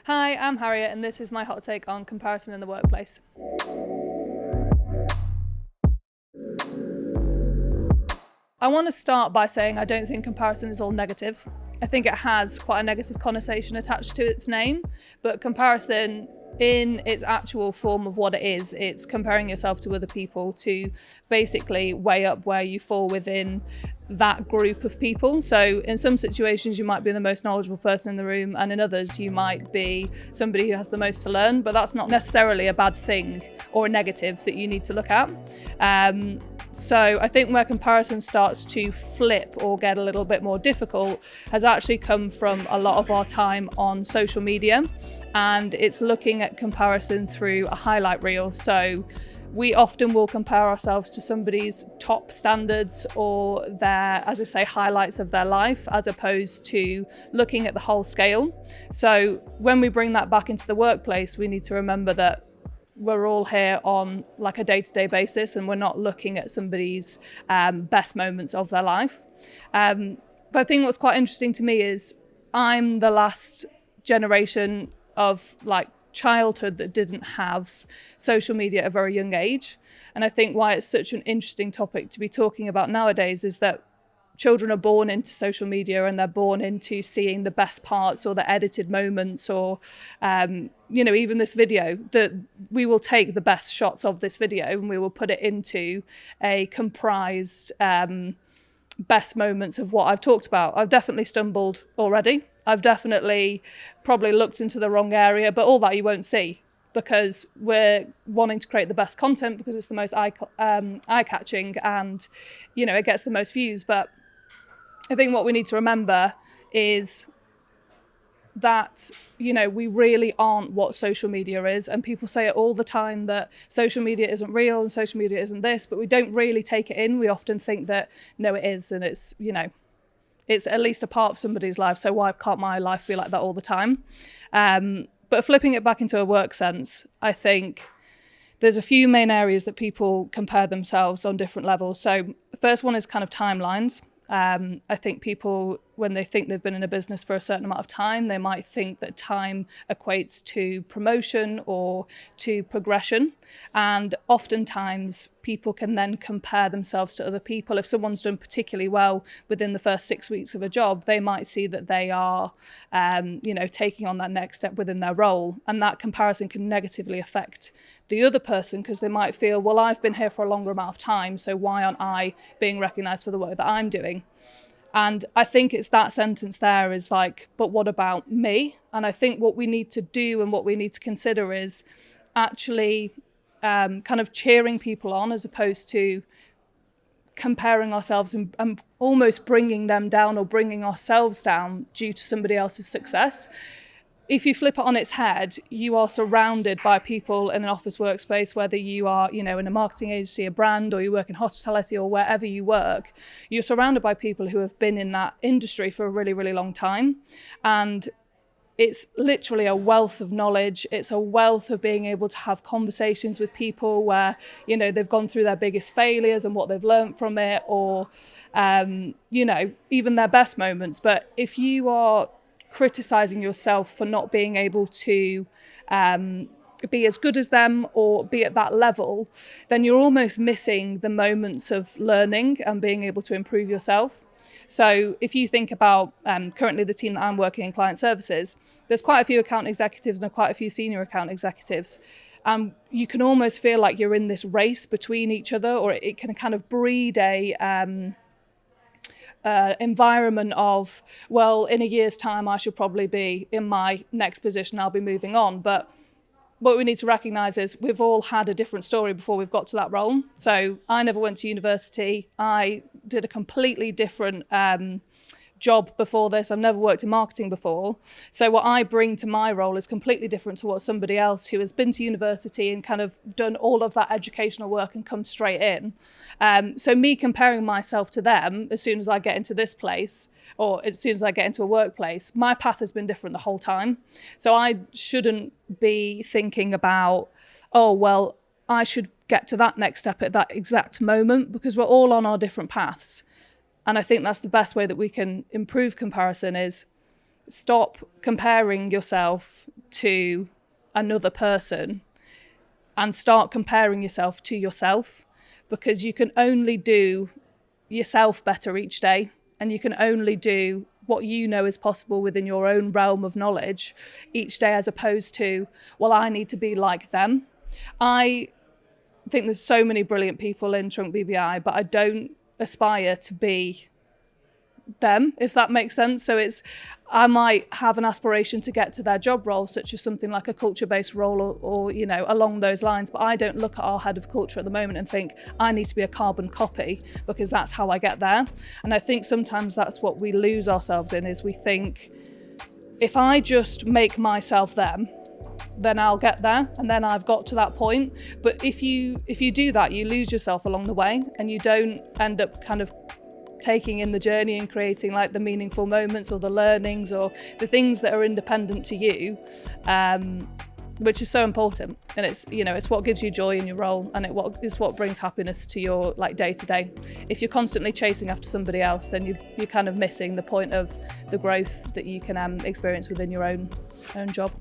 Hi, I'm Harriet and this is my hot take on comparison in the workplace. I want to start by saying I don't think comparison is all negative. I think it has quite a negative connotation attached to its name, but comparison in its actual form of what it is, it's comparing yourself to other people to basically weigh up where you fall within that group of people. So in some situations you might be the most knowledgeable person in the room, and in others you might be somebody who has the most to learn, but that's not necessarily a bad thing or a negative that you need to look at. So I think where comparison starts to flip or get a little bit more difficult has actually come from a lot of our time on social media, and it's looking at comparison through a highlight reel. So we often will compare ourselves to somebody's top standards or their, as I say, highlights of their life, as opposed to looking at the whole scale. So when we bring that back into the workplace, we need to remember that we're all here on like a day-to-day basis, and we're not looking at somebody's best moments of their life. But I think what's quite interesting to me is I'm the last generation of like childhood that didn't have social media at a very young age. And I think why it's such an interesting topic to be talking about nowadays is that children are born into social media, and they're born into seeing the best parts or the edited moments, or even this video, that we will take the best shots of this video and we will put it into a comprised best moments of what I've talked about. I've definitely stumbled already. I've definitely probably looked into the wrong area, but all that you won't see, because we're wanting to create the best content because it's the most eye-catching and, it gets the most views. But I think what we need to remember is that, we really aren't what social media is. And people say it all the time that social media isn't real and social media isn't this, but we don't really take it in. We often think that, no, it is. And it's, it's at least a part of somebody's life. So why can't my life be like that all the time? But flipping it back into a work sense, I think there's a few main areas that people compare themselves on different levels. So the first one is kind of timelines. I think people, when they think they've been in a business for a certain amount of time, they might think that time equates to promotion or to progression. And oftentimes people can then compare themselves to other people. If someone's done particularly well within the first 6 weeks of a job, they might see that they are, taking on that next step within their role. And that comparison can negatively affect the other person, because they might feel, well, I've been here for a longer amount of time, so why aren't I being recognised for the work that I'm doing? And I think it's that sentence there is like, but what about me? And I think what we need to do and what we need to consider is actually kind of cheering people on, as opposed to comparing ourselves and almost bringing them down or bringing ourselves down due to somebody else's success. If you flip it on its head, you are surrounded by people in an office workspace, whether you are, in a marketing agency, a brand, or you work in hospitality or wherever you work, you're surrounded by people who have been in that industry for a really, really long time. And it's literally a wealth of knowledge. It's a wealth of being able to have conversations with people where, they've gone through their biggest failures and what they've learned from it, or, even their best moments. But if you are criticizing yourself for not being able to be as good as them or be at that level, then you're almost missing the moments of learning and being able to improve yourself. So if you think about currently the team that I'm working in, client services, there's quite a few account executives and quite a few senior account executives. You can almost feel like you're in this race between each other, or it can kind of breed a environment of, well, in a year's time I should probably be in my next position, I'll be moving on. But what we need to recognise is we've all had a different story before we've got to that role. So I never went to university. I did a completely different job before this. I've never worked in marketing before. So what I bring to my role is completely different to what somebody else who has been to university and kind of done all of that educational work and come straight in. So me comparing myself to them as soon as I get into this place, or as soon as I get into a workplace, my path has been different the whole time. So I shouldn't be thinking about, oh, well, I should get to that next step at that exact moment, because we're all on our different paths. And I think that's the best way that we can improve comparison, is stop comparing yourself to another person and start comparing yourself to yourself, because you can only do yourself better each day, and you can only do what you know is possible within your own realm of knowledge each day, as opposed to, well, I need to be like them. I think there's so many brilliant people in TrunkBBI, but I don't aspire to be them, if that makes sense. So I might have an aspiration to get to their job role, such as something like a culture-based role or along those lines, but I don't look at our head of culture at the moment and think I need to be a carbon copy because that's how I get there. And I think sometimes that's what we lose ourselves in, is we think, if I just make myself them, then I'll get there, and then I've got to that point. But if you do that, you lose yourself along the way, and you don't end up kind of taking in the journey and creating like the meaningful moments or the learnings or the things that are independent to you, which is so important. And it's what gives you joy in your role, and it's what brings happiness to your like day to day. If you're constantly chasing after somebody else, then you're kind of missing the point of the growth that you can experience within your own job.